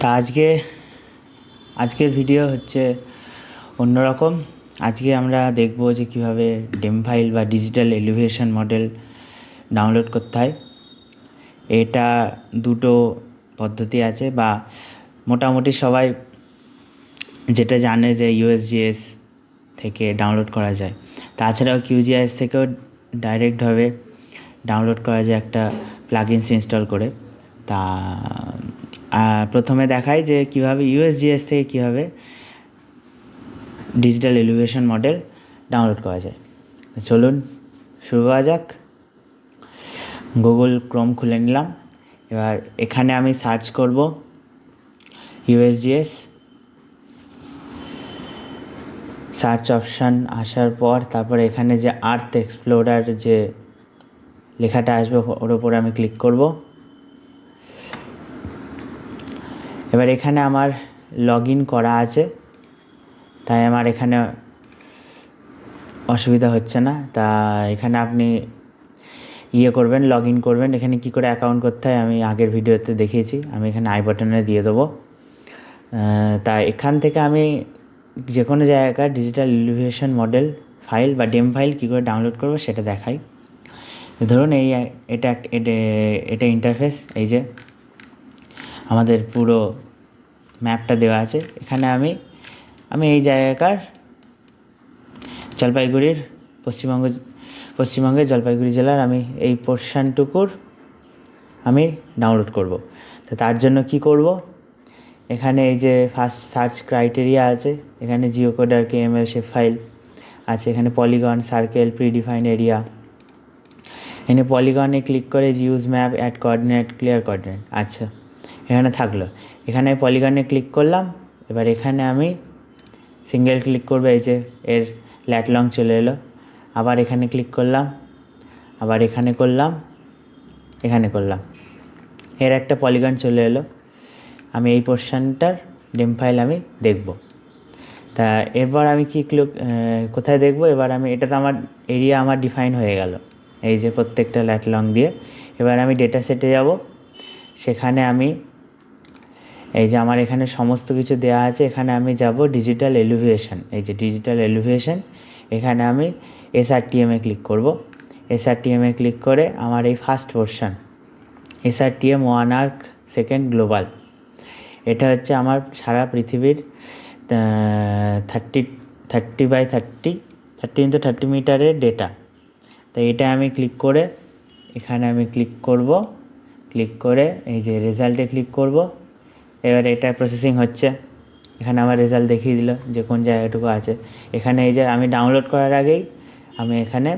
তা আজকের ভিডিও হচ্ছে অন্যরকম। আজকে আমরা দেখব যে কীভাবে ডেম ফাইল বা ডিজিটাল এলিভেশন মডেল ডাউনলোড করতে হয়। এটা দুটো পদ্ধতি আছে, বা মোটামুটি সবাই যেটা জানে যে USGS থেকে ডাউনলোড করা যায়। তাছাড়াও QgIS থেকেও ডাইরেক্টভাবে ডাউনলোড করা যায় একটা প্লাগইনস ইনস্টল করে। তা প্রথমে দেখায় যে কীভাবে USGS থেকে কীভাবে ডিজিটাল এলিভেশন মডেল ডাউনলোড করা যায়। চলুন শুরু করা যাক। গুগল ক্রোম খুলে নিলাম। এবার এখানে আমি সার্চ করব USGS। সার্চ অপশান আসার পর তারপর এখানে যে আর্থ এক্সপ্লোরার যে লেখাটা আসবে ওর ওপর আমি ক্লিক করব। এবার এখানে আমার লগ ইন করা আছে, তাই আমার এখানে অসুবিধা হচ্ছে না। তা এখানে আপনি করবেন, লগ ইন করবেন। এখানে কি করে অ্যাকাউন্ট করতে হয় আমি আগের ভিডিওতে দেখিয়েছি, আমি এখানে আই বাটনে দিয়ে দেবো। তা এখান থেকে আমি যে কোনো জায়গায় ডিজিটাল এলিভেশন মডেল ফাইল বা ডেম ফাইল কী করে ডাউনলোড করবো সেটা দেখাই। ধরুন এটা ইন্টারফেস, এই যে আমাদের পুরো ম্যাপটা দেওয়া আছে। এখানে আমি এই জায়গাকার জলপাইগুড়ির পশ্চিমবঙ্গের জলপাইগুড়ি জেলার আমি এই পোর্শনটুকুর আমি ডাউনলোড করব। তো তার জন্য কি করব, এখানে এই যে ফার্স্ট সার্চ ক্রাইটেরিয়া আছে, এখানে জিওকোডার KML শেপ ফাইল আছে, এখানে পলিগন, সার্কেল, প্রিডিফাইন্ড এরিয়া। এখানে পলিগনে ক্লিক করে use map, add coordinate, clear coordinate. আচ্ছা, এখানে থাকলো। এখানে পলিগনে ক্লিক করলাম। এবার এখানে আমি সিঙ্গেল ক্লিক করবো, এই যে এর ল্যাট লং চলে এলো। আবার এখানে ক্লিক করলাম, আবার এখানে করলাম, এর একটা পলিগন চলে এলো। আমি এই পোর্শনটার ডেম ফাইল আমি দেখব। তা এরপর আমি কোথায় দেখব, এবার আমি এটা তো আমার এরিয়া আমার ডিফাইন হয়ে গেল, এই যে প্রত্যেকটা ল্যাট লং দিয়ে। এবার আমি ডেটা সেটে যাব। সেখানে আমি এই যে আমার এখানে সমস্ত কিছু দেওয়া আছে, এখানে আমি যাব ডিজিটাল এলিভেশন। এই যে ডিজিটাল এলিভেশন, এখানে আমি SRTM ক্লিক করব। SRTM ক্লিক করে আমার এই first portion SRTM 1 arc second global, এটা হচ্ছে আমার সারা পৃথিবীর 30x30 মিটারের ডেটা। তো এটা আমি ক্লিক করে এখানে আমি ক্লিক করে এই যে রেজাল্টে ক্লিক করব। এবার এটা প্রসেসিং হচ্ছে, এখানে আমার রেজাল্ট দেখিয়ে দিল যে কোন জায়গাটুকু আছে। এখানে এই যে আমি ডাউনলোড করার আগেই আমি এখানে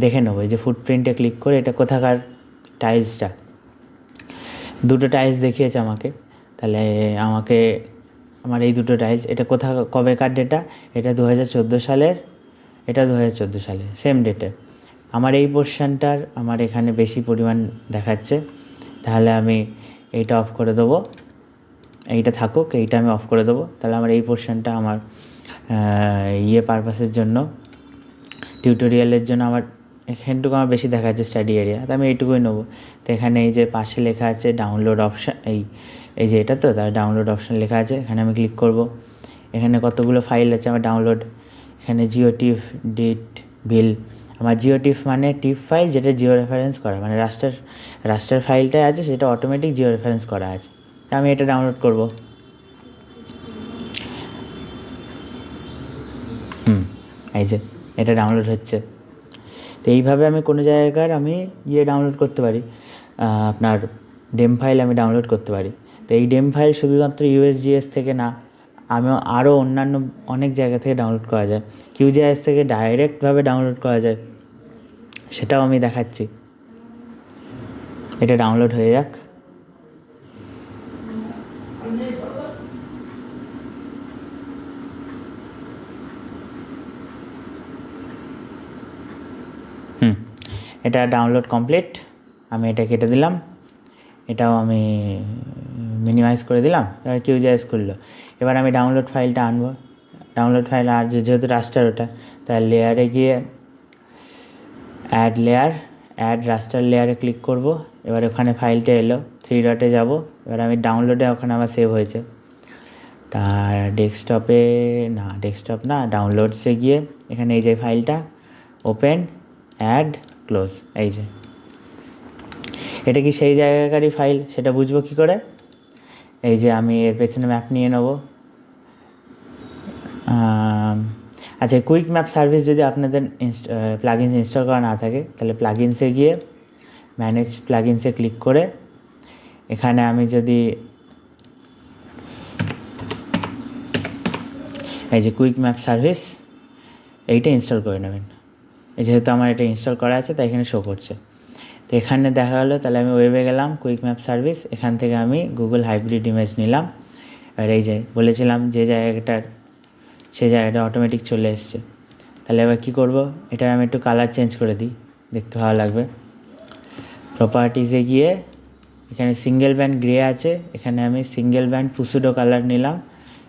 দেখে নেবো, এই যে ফুটপ্রিন্টে ক্লিক করে এটা কোথাকার টাইলসটা, দুটো টাইলস দেখিয়েছে আমাকে। তাহলে আমার এই দুটো টাইলস, এটা কবেকার ডেটা, এটা 2014 সালের, এটা 2014 সালের সেম ডেটে। আমার এই পোর্শনটার আমার এখানে বেশি পরিমাণ দেখাচ্ছে, তাহলে আমি এইটা অফ করে দেবো। এইটা থাকুক, এইটা আমি অফ করে দেবো। তাহলে আমার এই পোর্শনটা আমার পারপাসের জন্য, টিউটোরিয়ালের জন্য আমার এখানটুকু আমার বেশি দেখাচ্ছে স্টাডি এরিয়া, তো আমি এইটুকুই নেবো। তো এখানে এই যে পাশে লেখা আছে ডাউনলোড অপশান, এই যে এটা তো তার ডাউনলোড অপশান লেখা আছে, এখানে আমি ক্লিক করব। এখানে কতগুলো ফাইল আছে আমার ডাউনলোড, এখানে জিওটিফ, ডিট, বিল। আমার জিওটিফ মানে টিফ ফাইল, যেটা জিও রেফারেন্স করা, মানে রাস্টার ফাইলটাই আছে, সেটা অটোমেটিক জিও রেফারেন্স করা আছে। তা আমি এটা ডাউনলোড করব। এই যে এটা ডাউনলোড হচ্ছে। তো এইভাবে আমি কোনো জায়গার আমি ডাউনলোড করতে পারি, আপনার ডেম ফাইল আমি ডাউনলোড করতে পারি। তো এই ডেম ফাইল শুধুমাত্র USGS থেকে না, আরও অন্যান্য অনেক জায়গা থেকে ডাউনলোড করা যায়। QgIS থেকে ডাইরেক্টভাবে ডাউনলোড করা যায়, সেটাও আমি দেখাচ্ছি। এটা ডাউনলোড হয়ে যাক। এটা ডাউনলোড কমপ্লিট। আমি এটা কেটে দিলাম, এটাও আমি মিনিমাইজ করে দিলাম। এবার QgIS খুললো। এবার আমি ডাউনলোড ফাইলটা আনবো। ডাউনলোড ফাইল আর যেহেতু রাস্টার ওটা, তাই লেয়ারে গিয়ে অ্যাড রাস্টার লেয়ারে ক্লিক করব। এবার ওখানে ফাইলটা এলো, 3 ডটে যাব, এবার আমি ডাউনলোডে ওখানে আমার সেভ হয়েছে। তার ডেস্কটপে না, ডেস্কটপ না, ডাউনলোডসে গিয়ে এখানে এই যে ফাইলটা ওপেন, অ্যাড, ক্লোজ, এই যে এটা কি সেই জায়গাকারই ফাইল সেটা বুঝবো কী করে? এই যে আমি এর পেছনে ম্যাপ নিয়ে নেব। আচ্ছা, কুইক ম্যাপ সার্ভিস যদি আপনাদের প্লাগিনস ইনস্টল করা না থাকে তাহলে প্লাগিনসে গিয়ে ম্যানেজ প্লাগিনসে ক্লিক করে এখানে আমি যদি এই যে কুইক ম্যাপ সার্ভিস এইটা ইনস্টল করে নেবেন। যেহেতু আমার এটা ইনস্টল করা আছে তাই এখানে শো করছে। তো এখানে দেখা গেলো, তাহলে আমি ওয়েবে গেলাম, কুইক ম্যাপ সার্ভিস, এখান থেকে আমি গুগল হাইব্রিড ইমেজ নিলাম। আর এই যে বলেছিলাম যে জায়গাটার, সেই জায়গাটা অটোমেটিক চলে এসছে। তাহলে এবার কী করব, এটার আমি একটু কালার চেঞ্জ করে দিই, দেখতে ভালো লাগবে। প্রপার্টিসে গিয়ে এখানে সিঙ্গেল ব্যান্ড গ্রে আছে, এখানে আমি সিঙ্গেল ব্যান্ড পুসুডো কালার নিলাম।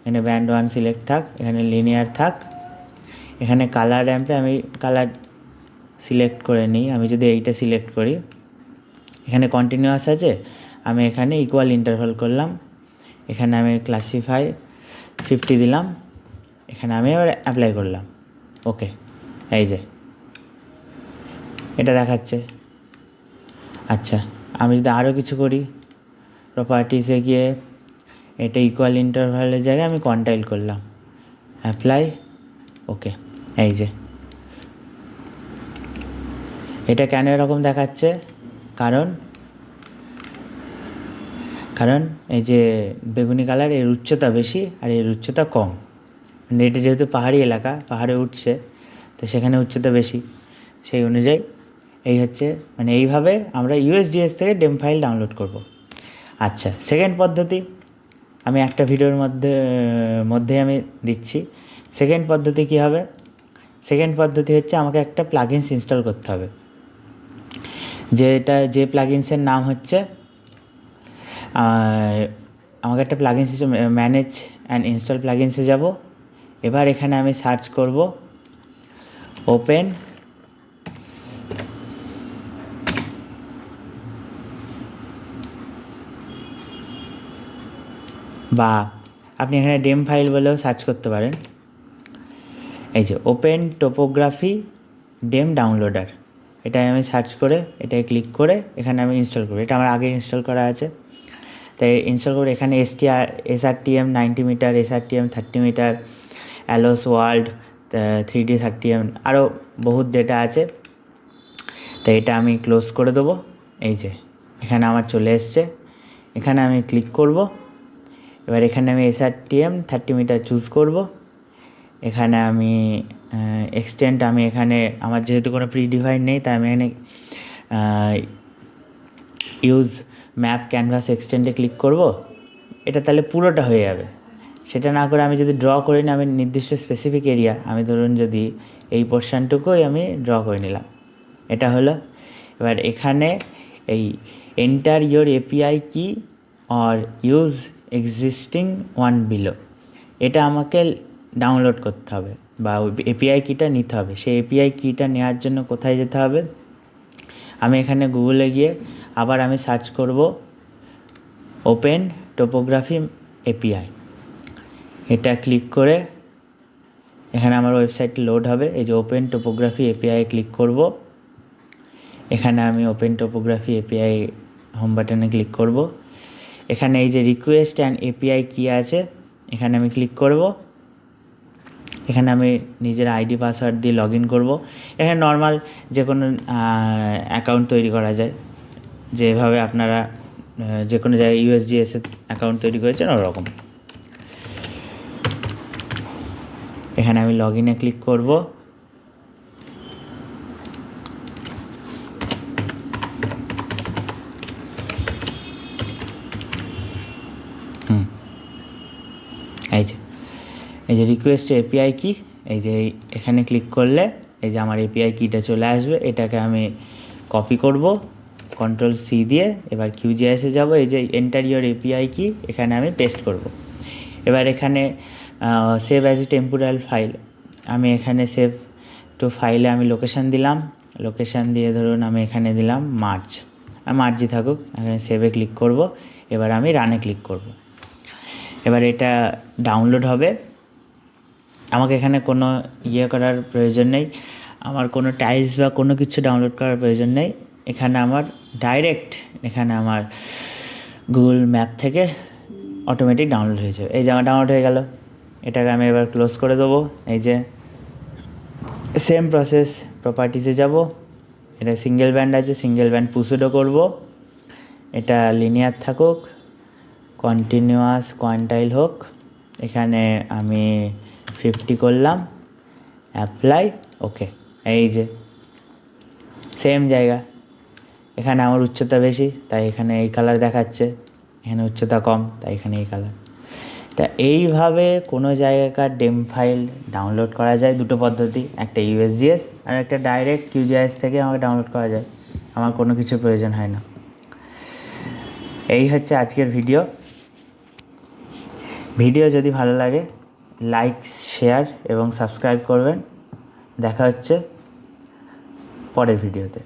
এখানে ব্যান্ড 1 সিলেক্ট থাক, এখানে লিনিয়ার থাক। এখানে কালার র্যাম্পে আমি কালার সিলেক্ট করে নিই। আমি যদি এইটা সিলেক্ট করি, এখানে কন্টিনিউয়াস আছে, আমি এখানে ইকুয়াল ইন্টারভাল করলাম। এখানে আমি ক্লাসিফাই 50 দিলাম। এখানে আমি এবার অ্যাপ্লাই করলাম, ওকে। এই যে এটা দেখাচ্ছে। আচ্ছা, আমি যদি আরও কিছু করি, প্রপার্টিসে গিয়ে এটা ইকুয়াল ইন্টারভালের জায়গায় আমি কন্টাইল করলাম, অ্যাপ্লাই, ওকে। এই যে এটা কেন এরকম দেখাচ্ছে, কারণ এই যে বেগুনি কালার, এর উচ্চতা বেশি আর এর উচ্চতা কম। মানে এটা যেহেতু পাহাড়ি এলাকা, পাহাড়ে উঠছে, তো সেখানে উচ্চতা বেশি, সেই অনুযায়ী এই হচ্ছে, মানে এইভাবে আমরা USGS থেকে ডেম ফাইল ডাউনলোড করব। আচ্ছা, সেকেন্ড পদ্ধতি আমি একটা ভিডিওর মধ্যে আমি দিচ্ছি। সেকেন্ড পদ্ধতি কী হবে? সেকেন্ড পদ্ধতি হচ্ছে আমাকে একটা প্লাগিনস ইনস্টল করতে হবে, যে প্লাগিনসের নাম হচ্ছে, আমাকে একটা প্লাগিনস ম্যানেজ অ্যান্ড ইনস্টল প্লাগিনসে যাব। এবার এখানে আমি সার্চ করব ওপেন বা আপনি এখানে ডেম ফাইল বলেও সার্চ করতে পারেন। এই যে ওপেন টোপোগ্রাফি ডেম ডাউনলোডার, এটাই আমি সার্চ করে এটাই ক্লিক করে এখানে আমি ইনস্টল করি। এটা আমার আগে ইনস্টল করা আছে, তাই ইনস্টল করে এখানে SRTM 90 metre, SRTM 30 metre, ALOS world 3D 30M, আরও বহুত ডেটা আছে। তো এটা আমি ক্লোজ করে দেবো। এই যে এখানে আমার চলে এসছে, এখানে আমি ক্লিক করব। এবার এখানে আমি SRTM 30 মিটার চুজ করব। এখানে আমি এক্সটেন্ট, আমি এখানে আমার যেহেতু কোনো প্রিডিফাইন নেই, তাই আমি এখানে ইউজ ম্যাপ ক্যানভাস এক্সটেন্ডে ক্লিক করব। এটা তাহলে পুরোটা হয়ে যাবে। সেটা না করে আমি যদি ড্র করি না, আমি নির্দিষ্ট স্পেসিফিক এরিয়া, আমি ধরুন যদি এই পোর্শনটুকুই আমি ড্র করে নিলাম, এটা হলো। এবার এখানে এই এন্টার ইয়োর API কি or use existing one below, এটা আমাকে ডাউনলোড করতে হবে বা ওই API কিটা নিতে হবে। সেই API কিটা নেওয়ার জন্য কোথায় যেতে হবে? আমি এখানে গুগলে গিয়ে আবার আমি সার্চ করব ওপেন টোপোগ্রাফি API, এটা ক্লিক করে এখানে আমার ওয়েবসাইটটি লোড হবে। এই যে ওপেন টোপোগ্রাফি API ক্লিক করব। এখানে আমি ওপেন টোপোগ্রাফি API হোম বাটনে ক্লিক করব। এখানে এই যে রিকোয়েস্ট অ্যান্ড API কি আছে, এখানে আমি ক্লিক করব। এখানে আমি নিজের আইডি পাসওয়ার্ড দিয়ে লগ ইন করবো। এখানে নর্মাল যে কোনো অ্যাকাউন্ট তৈরি করা যায়, যেভাবে আপনারা যে কোনো জায়গায় USGS অ্যাকাউন্ট তৈরি করেছেন ওরকম। এখানে আমি লগ ইনে ক্লিক করব। এই যে রিকোয়েস্ট API কি, এই যে এখানে ক্লিক করলে এই যে আমার API কিটা চলে আসবে। এটাকে আমি কপি করব Ctrl+C দিয়ে। এবার QGIS-এ যাব, এই যে এন্টার ইয়োর API কি, এখানে আমি পেস্ট করব। এবার এখানে save as a temporal file, আমি এখানে সেভ টু ফাইলে আমি লোকেশান দিলাম। লোকেশান দিয়ে ধরুন আমি এখানে দিলাম মার্চ, মার্জি থাকুক, এখানে সেভে ক্লিক করব। এবার আমি রানে ক্লিক করব। এবার এটা ডাউনলোড হবে। আমাকে এখানে কোনো করার প্রয়োজন নেই, আমার কোনো টাইলস বা কোনো কিছু ডাউনলোড করার প্রয়োজন নেই। এখানে আমার ডাইরেক্ট আমার গুগল ম্যাপ থেকে অটোমেটিক ডাউনলোড হয়ে যাবে। এই যে আমার ডাউনলোড হয়ে গেল, এটাকে আমি এবার ক্লোজ করে দেবো। এই যে সেম প্রসেস, প্রপার্টিসে যাব, এটা সিঙ্গেল ব্যান্ড আছে, সিঙ্গেল ব্যান্ড পুশুডো করব। এটা লিনিয়ার থাকুক, কন্টিনিউয়াস কোয়ান্টাইল হোক, এখানে আমি 50 করলাম, অ্যাপ্লাই, ওকে। এই যে সেম জায়গা, এখানে আমার উচ্চতা বেশি তাই এখানে এই কালার দেখাচ্ছে, এখানে উচ্চতা কম তাই এখানে এই কালার। তা এইভাবে কোনো জায়গাকার ডেম ফাইল ডাউনলোড করা যায়। দুটো পদ্ধতি, একটা USGS আর একটা ডাইরেক্ট Qgis থেকে আমাকে ডাউনলোড করা যায়, আমার কোনো কিছু প্রয়োজন হয় না। এই হচ্ছে আজকের ভিডিও যদি ভালো লাগে লাইক, শেয়ার এবং সাবস্ক্রাইব করবেন। দেখা হচ্ছে পরের ভিডিওতে।